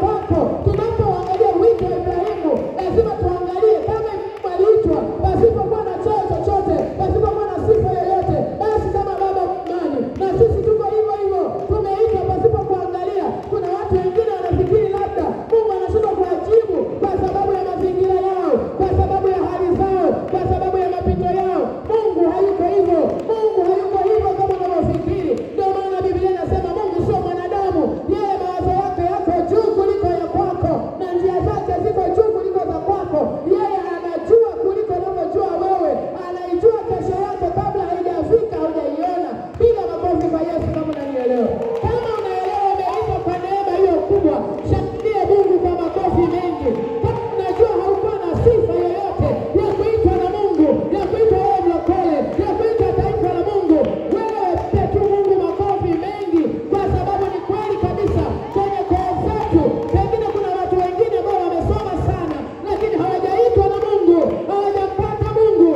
kwako. Tunapoangalia wito wa Ibrahimu, lazima tuangalie kama aliitwa pasipokuwa na cheo chochote, pasipokuwa na sifa yoyote, basi kama baba imani. Na sisi tuko hivyo hivyo, tumeitwa pasipo kuangalia. Kuna watu wengine wanafikiri labda Mungu anashindwa kuwajibu kwa sababu ya mazingira yao, kwa sababu ya hali zao, kwa sababu ya mapito yao. Mungu hayuko hivyo. Mungu hayuko hivyo kama unavyofikiri. Ndio maana Biblia inasema Mungu sio mwanadamu. Yeye mawazo yake yako juu kuliko ya kwako, na njia zake ziko juu kuliko za kwako. Yeye anajua kuliko unavyojua wewe. Anaijua kesho yako kabla haijafika, hujaiona. Bila makofi kwa Yesu kama unanielewa. Kama unaelewa umeitwa kwa neema hiyo kubwa, shangilie Mungu kwa makofi mengi. Kama unajua haukuwa na sifa yoyote ya kuitwa na Mungu, ya kuitwa wewe mlokole, ya kuitwa taifa la Mungu, wewe mpe tu Mungu makofi mengi, kwa sababu ni kweli kabisa kwenye koo zetu pengine kuna watu wengine ambao wamesoma sana, lakini hawajaitwa na Mungu, hawajampata Mungu.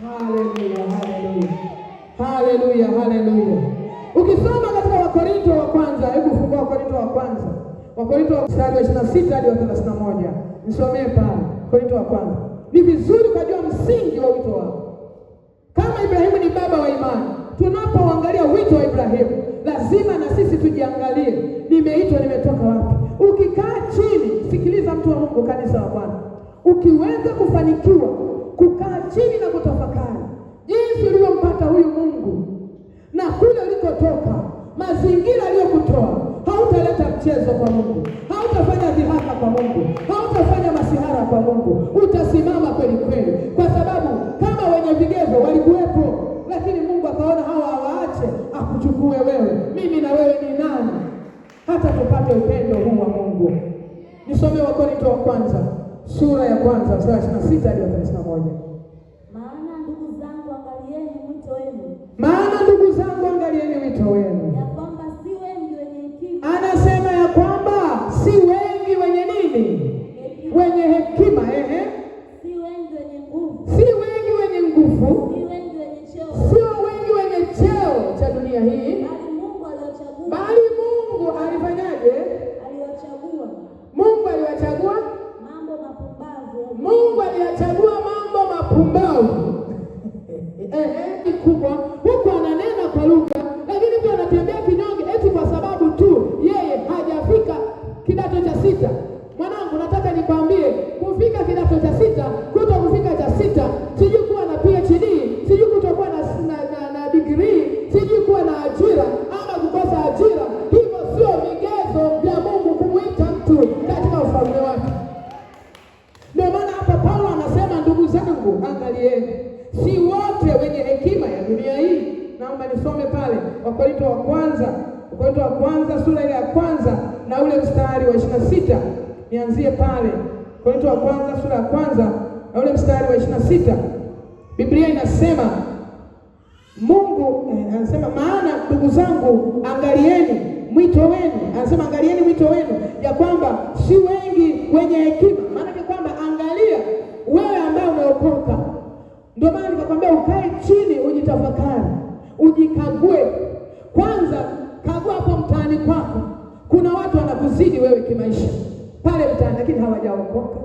Haleluya, haleluya, haleluya, haleluya. Ukisoma katika Wakorintho wa kwanza, hebu fungua Wakorintho wa kwanza, Wakorintho wa 26 hadi 31. Nisomee pale Wakorintho wa kwanza. Ni vizuri kujua msingi wa wito wako. Kama Ibrahimu ni baba wa imani, tunapoangalia wito wa Ibrahimu, lazima na sisi tujiangalie, nimeitwa, nimetoka wapi? Ukikaa chini, sikiliza mtu wa Mungu, kanisa la Bwana, ukiweza kufanikiwa kukaa chini na kutafakari jinsi ulivyompata huyu Mungu na kule ulikotoka, mazingira aliyokutoa, hautaleta mchezo kwa Mungu, hautafanya dhihaka kwa Mungu, hautafanya masihara kwa Mungu. Utasimama kweli kweli, kwa sababu kama wenye vigezo walikuwepo, lakini Mungu akaona hawa hawaache, akuchukue wewe. Mimi na wewe ni nani hata tupate upendo huu wa Mungu? Nisome Wakorintho wa kwanza sura ya kwanza mstari 26 hadi 31. Maana ndugu zangu, angalieni wito wenu. Maana ndugu zangu, angalieni wito wenu. Ya kwamba si wengi wenye hekima. Anasema ya kwamba si wengi wenye nini? Wenye hekima, Si wengi wenye nguvu. Si wengi wenye nguvu. Si wengi wenye cheo. Sio wengi wenye cheo cha dunia hii. Bali Mungu aliwachagua. Bali Mungu alifanyaje? Aliwachagua. Mungu aliwachagua Mambo mapumbavu. Mungu aliyachagua mambo mapumbavu. Ni kubwa. Huko ananena kwa lugha, lakini pia anatembea kinyonge eti kwa sababu tu yeye hajafika kidato cha 6. Mwanangu, nataka nikwambie, kufika kidato cha 6, kuto kufika cha 6, sijui kuwa na PhD, sijui kutokuwa na degree, sijui kuwa na ajira ama kukosa ajira, hivyo sio vigezo vya Mungu kumuita mtu katika ufalme wake. Ndio maana hapa Paulo anasema, ndugu zangu, angalieni, si wote wenye hekima ya dunia hii. Naomba nisome pale Wakorintho wa kwanza sura ile ya kwanza na ule mstari wa 26. Nianzie pale Wakorintho wa kwanza sura ya kwanza na ule mstari wa 26. Biblia inasema Mungu anasema, maana ndugu zangu, angalieni mwito wenu. Anasema angalieni mwito wenu, ya kwamba si wengi wenye hekima. Maana kwamba angalia wewe ambaye umeokoka. Ndio maana nikakwambia ukae chini, ujitafakari, ujikague. Kwanza kagua hapo mtaani kwako. Kuna watu wanakuzidi wewe kimaisha pale mtaani, lakini hawajaokoka,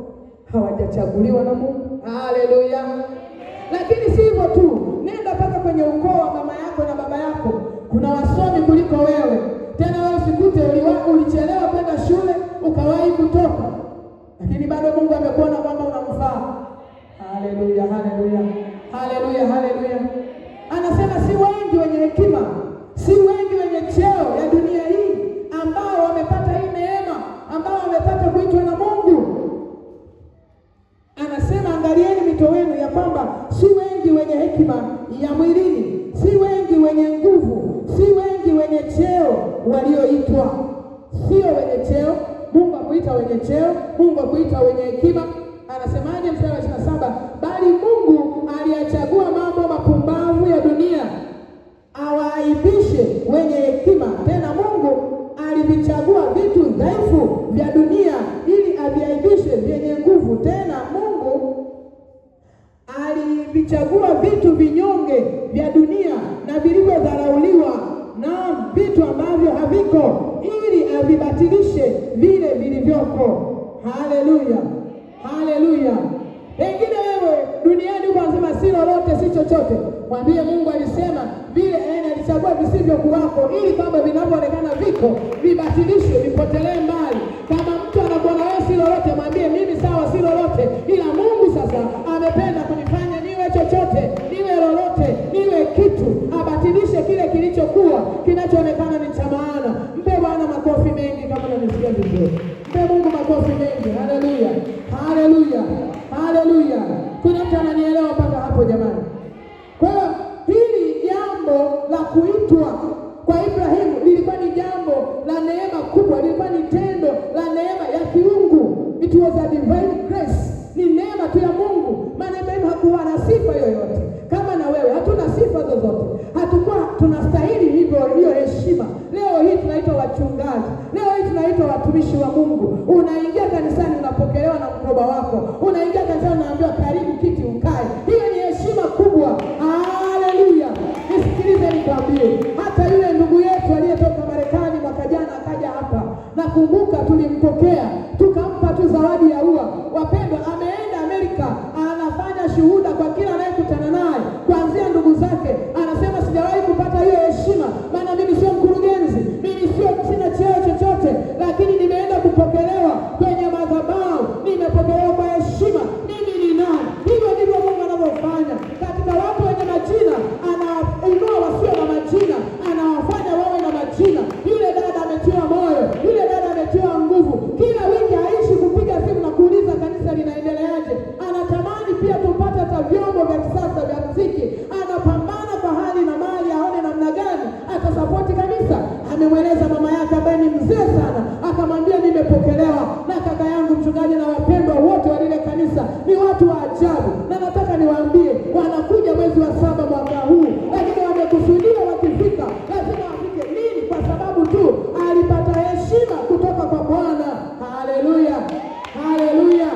hawajachaguliwa na Mungu. Haleluya. Lakini si hivyo tu, nenda mpaka kwenye ukoo wa mama yako na baba yako. Kuna wasomi kuliko wewe. Tena wewe usikute ulichelewa kwenda shule, ukawahi kutoka, lakini bado Mungu amekuona kwamba unamfaa. Haleluya, haleluya, haleluya, haleluya. Anasema si wengi wenye hekima, si wengi wenye cheo ya dunia hii ambao wamepata hii neema, ambao wamepata kuitwa na Mungu. Anasema angalieni mito wenu, ya kwamba si wengi wenye hekima ya mwilini, si wengi wenye nguvu, si wengi wenye cheo walioitwa. Sio wenye cheo. Mungu akuita wenye cheo, Mungu akuita wenye hekima. Anasemaje mstari wa 27? Bali Mungu aliyachagua mambo mapumbavu ya dunia awaaibishe wenye hekima. Tena Mungu alivichagua vitu dhaifu vya dunia ili aviaibishe vyenye nguvu. Tena Mungu alivichagua vitu vinyonge vya dunia na vilivyodharauliwa, na vitu ambavyo haviko, ili avibatilishe abadilishe vile vilivyoko. Haleluya, haleluya. Pengine wewe duniani uko unasema si lolote, si chochote. Mwambie Mungu alisema vile alichagua visivyokuwako ili kwamba vinavyoonekana viko vibatilishwe, vipotelee mbali. Kama mtu anakuona wewe si lolote, mwambie mimi sawa si lolote, ila Mungu sasa amependa kunifanya niwe chochote, niwe lolote, niwe kitu. Abatilishe kile kilichokuwa kinachoonekana ni cha maana. Mpe Bwana makofi mengi kama unanisikia vizuri. Mpe Mungu makofi mengi. Haleluya, haleluya, haleluya. Kuna mtu ananielewa mpaka hapo jamani? Kwa hiyo hili jambo la kuitwa kwa Ibrahimu lilikuwa ni jambo la neema kubwa, lilikuwa ni tendo la neema ya kiungu. It was a divine grace. Ni neema tu ya Mungu. Maana Ibrahimu hakuwa na sifa yoyote. Kama na wewe hatuna sifa zozote. Hatakuwa tunastahili hiyo heshima. Leo hii tunaitwa wachungaji. Leo hii tunaitwa watumishi wa Mungu. Unaingia kanisani unapokelewa na mkoba wako. Unaingia kanisani unaambiwa karibu kiti ukae. Hiyo ni heshima kubwa. Haleluya. Nisikilize nikwambie. Hata yule ndugu yetu aliyetoka Marekani mwaka jana akaja hapa. Nakumbuka tulimpokea, tukampa tu zawadi ya ua. Wapendwa, ameenda Amerika, anafanya shuhuda kwa kila anayekutana naye, kuanzia ndugu zake. Anasema sijawahi kupata hiyo heshima, maana mimi sio mkurugenzi, mimi sina cheo chochote, lakini nimeenda kupokelewa kwenye madhabahu, nimepokelewa kwa heshima. Mimi ni nani? Hivyo ndivyo Mungu anavyofanya katika watu wenye majina, anainua wasio na majina, anawafanya wawe na majina. Yule dada ametiwa moyo, yule dada ametiwa nguvu. Kila wiki haishi kupiga simu na kuuliza kanisa linaendeleaje. Anatamani pia tupate hata vyombo vya kisasa vya muziki. Anapambana kwa hali na mali aone namna gani atasapoti kanisa. Amemweleza mama yake ambaye ni mzee sana, akamwambia nimepokelewa na kaka yangu mchungaji na wapendwa wote wa lile kanisa. Ni watu wa ajabu, na nataka niwaambie wanakuja mwezi wa 7 mwaka huu, lakini wamekusudia wakifika lazima wafike. Nini? Kwa sababu tu alipata heshima kutoka kwa Bwana. Haleluya, haleluya,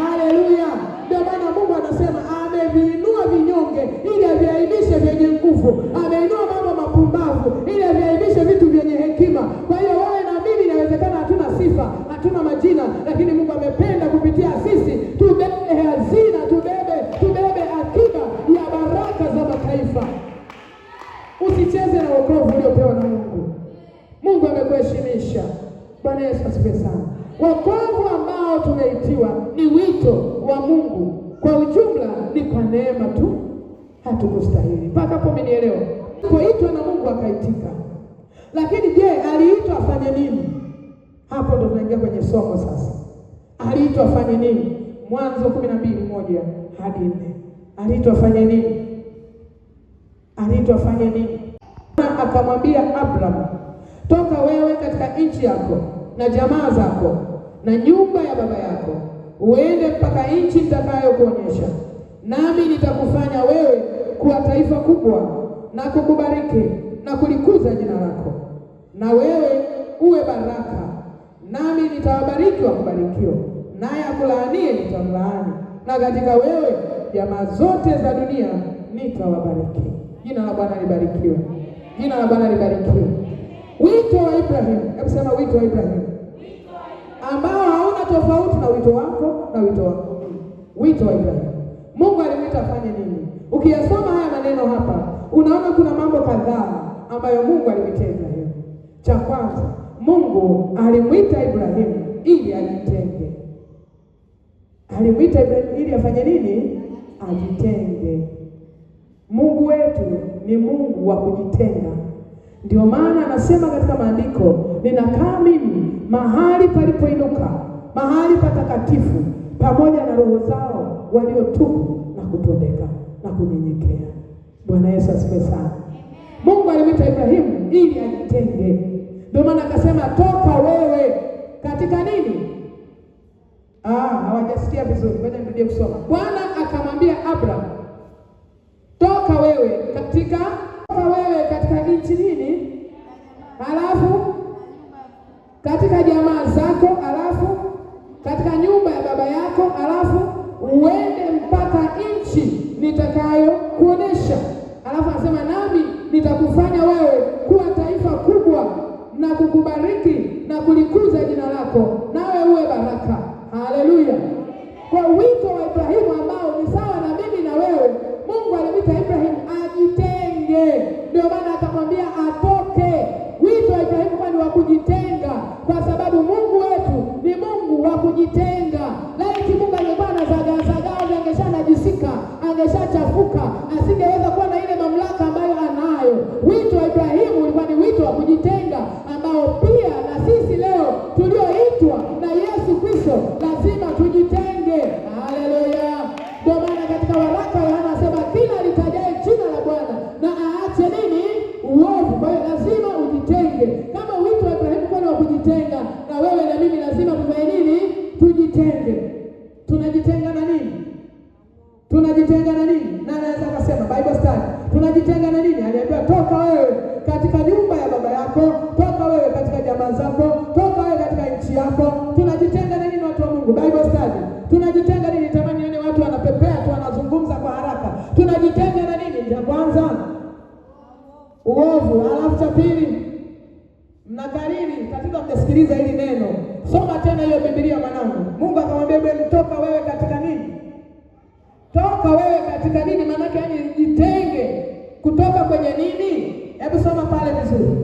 haleluya. Ndio maana Mungu anasema ameviinua vinyonge ili aviaibishe vyenye nguvu. Ameinua mambo mapumbavu ili aviaibishe vitu vyenye hekima. Kwa hiyo wewe na mimi inawezekana hatuna sifa, hatuna majina, lakini Mungu amependa kupitia sisi tubebe hazina, tubebe akiba ya baraka za mataifa. Usicheze na wokovu uliopewa na Mungu. Mungu amekuheshimisha. Bwana Yesu asifiwe sana. Wokovu ambao tumeitiwa ni wito wa Mungu. Kwa ujumla ni kwa neema tu, hatukustahili. Mpaka hapo umenielewa? Kuitwa na Mungu akaitika. Lakini je, aliitwa afanye nini? Hapo ndo tunaingia kwenye somo sasa. Aliitwa afanye nini? Mwanzo 12:1 hadi 4. Aliitwa afanye nini? Aliitwa afanye nini? Akamwambia Abraham, toka wewe katika nchi yako na jamaa zako na nyumba ya baba yako, uende mpaka nchi nitakayokuonyesha, nami nitakufanya wewe kuwa taifa kubwa na kukubariki na kulikuza jina lako, na wewe uwe baraka. Nami nitawabariki wakubarikiwa, naye akulaanie nitamlaani, na katika wewe jamaa zote za dunia nitawabariki. Jina la Bwana libarikiwe. Jina la Bwana libarikiwe. Wito wa Ibrahimu, hebu sema wito wa Ibrahimu, ambao hauna tofauti na wito wako na wito wako. Wito wa Ibrahimu, Mungu alimwita afanye nini? Ukiyasoma haya maneno hapa, unaona kuna mambo kadhaa ambayo Mungu alimwita Ibrahimu. Cha kwanza, Mungu alimwita Ibrahimu ili ajitenge. Alimwita Ibrahimu ili afanye nini? Ajitenge. Mungu wetu ni Mungu wa kujitenga. Ndio maana anasema katika maandiko, ninakaa mimi mahali palipoinuka, mahali patakatifu, pamoja na roho zao waliotubu na kupondeka na kunyenyekea. Bwana Yesu asifiwe sana. Mungu alimwita Ibrahimu ili ajitenge. Ndio maana akasema toka wewe katika nini? Hawajasikia vizuri. Ngoja nirudie kusoma. Bwana akamwambia Abraham, toka wewe katika nchi nini? Halafu katika jamaa zako, halafu katika nyumba ya baba yako, halafu uende mpaka nchi nitakayo kuonesha. Halafu anasema nami nitakufanya wewe kuwa taifa kubwa na kukubariki na kulikuza jina lako. yako, nawe uwe baraka. Haleluya! Kwa wito wa Ibrahimu ambao ni sawa na mimi na wewe, Mungu alimwita Ibrahimu ajitenge, ndio maana akamwambia atoke. Wito wa Ibrahimu kwa ni wa kujitenga, kwa sababu Mungu wetu ni Mungu wa kujitenga. Laiti Mungu angekuwa anazagazagaa, angeshanajisika, angeshachafuka, asingeweza kuwa na ile mamlaka ambayo anayo. Wito wa Ibrahimu ulikuwa ni wito wa kujitenga, ambao pia na sisi leo tulioitwa na Yesu Kristo lazima tujitenge. Haleluya! Ndio maana katika waraka Yohana anasema kila litajaye jina la Bwana na aache nini? Uovu. Kwa hiyo lazima ujitenge. Kama wito wa Ibrahimu kwa wa kujitenga, na wewe na mimi lazima tufanye nini? Tujitenge. Tunajitenga na nini? Tunajitenga na nini? Na anaweza kusema Bible study. Tunajitenga na nini? Aliambiwa toka wewe katika nyumba ya baba yako, toka wewe katika jamaa zako, toka wewe katika nchi yako. Tunajitenga na nini watu wa Mungu? Bible study. Tunajitenga nini? Tamani nione watu wanapepea tu wanazungumza kwa haraka. Tunajitenga na nini? Ya kwanza uovu, alafu cha pili mnakariri katika mnasikiliza hili neno. Soma tena hiyo Biblia mwanangu. Mungu akamwambia Ibrahimu toka wewe katika nini? Toka wewe katika nini? Maana yake yani jitenge kutoka kwenye nini? Hebu soma pale vizuri.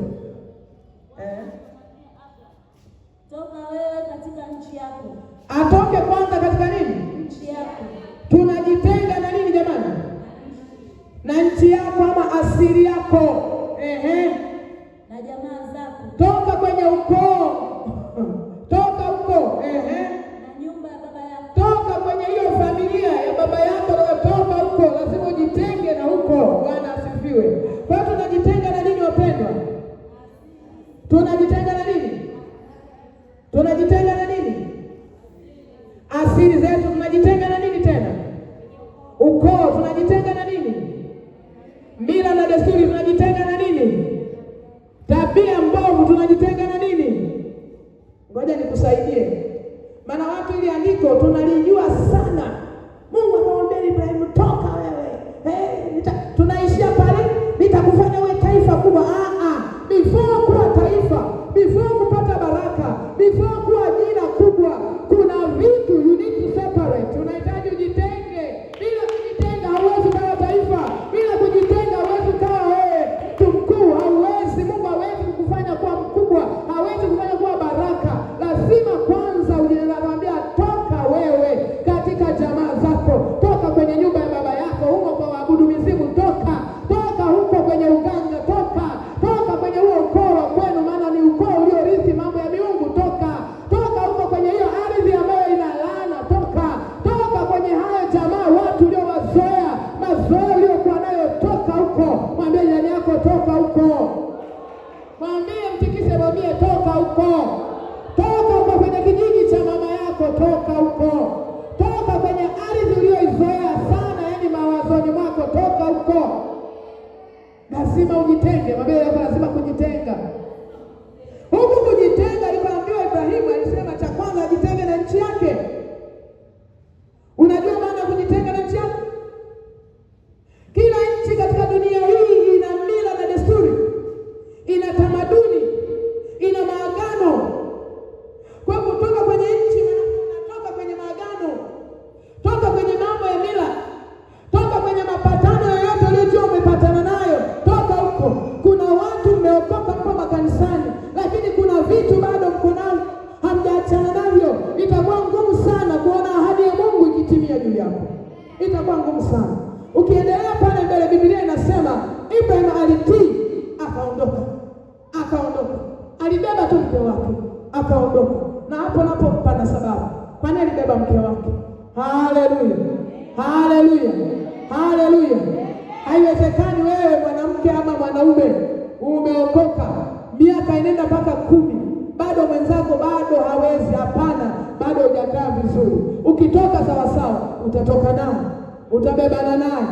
Toka wewe katika nchi yako. Atoke kwanza katika nini? Nchi yako. Tunajitenga na nini jamani? Na nchi yako ama asili yako. Na jamaa zako. Toka kwenye ukoo. Toka huko. Na nyumba ya baba yako. Toka kwenye hiyo familia ya baba yako, toka huko, lazima ujitenge na huko. Bwana asifiwe. Kwa hiyo tunajitenga na nini wapendwa? Tunajitenga na nini? Tunajitenga na nini? Asili zetu. Tunajitenga na nini tena? Ukoo. Tunajitenga na nini? Mila na desturi. Tunajitenga na nini? Tabia mbovu. Tunajitenga na nini? Ngoja nikusaidie. Maana watu ili andiko tunalijua sana. Mungu akamwambia Ibrahimu toka wewe. Tunaishia pale nitakufanya wewe taifa kubwa. Before kuwa taifa, before kupata baraka, before kuwa jina kubwa, kuna vitu you need to separate. Unahitaji ujitenge. Bila kujitenga hauwezi kuwa taifa. Bila kujitenga hauwezi kuwa wewe mtu mkuu. Hauwezi. Mungu hawezi kukufanya kuwa mkubwa. Hawezi kufanya kuwa baraka. Lazima kwanza unamwambia toka wewe katika jamaa zako. Toka kwenye nyumba ya baba yako, huko kwa waabudu mizimu, toka. Toka huko kwenye uganga, toka. Toka kwenye huo ukoo wa kwenu, maana ni ukoo uliorithi mambo ya miungu, toka. Toka huko kwenye hiyo ardhi ambayo ina laana, toka. Toka kwenye hayo jamaa watu uliowazoea, mazoea uliokuwa nayo, toka huko. Mwambie jirani yako toka huko. Mwambie mtikise, mwambie toka huko. Toka huko kwenye kijiji cha mama yako, toka huko. Toka kwenye ardhi uliyoizoea sana, yani mawazoni mwako, toka huko. Lazima ujitenge. Mwambie yako lazima kujitenga. Huku kujitenga alipoambiwa Ibrahimu alisema cha kwanza ajitenge na nchi yake. Unajua maana kujitenga na nchi yako? Kila nchi katika dunia hii ina mila na desturi, ina tamaduni, ina maagano. Kwa kutoka kwenye nchi unatoka kwenye maagano, toka kwenye mambo ya mila, toka kwenye mapatano yoyote uliyojua umepatana nayo, toka huko. Kuna watu mmeokoka mpo makanisani, lakini kuna vitu bado mko navyo, hamjaachana navyo. Itakuwa ngumu sana kuona ahadi ya Mungu ikitimia juu yako. Itakuwa ngumu sana. Ukiendelea pale mbele, Biblia inasema Ibrahim alitii, akaondoka. Alibeba tu mke wake, akaondoka. Na hapo pana sababu. Kwani alibeba mke wake? Haleluya. Haleluya. Haleluya. Haiwezekani wewe mwanamke ama mwanaume umeokoka miaka inaenda mpaka 10, bado mwenzako bado hawezi. Hapana, bado hujakaa vizuri. Ukitoka sawa sawa, utatoka naye, utabebana naye,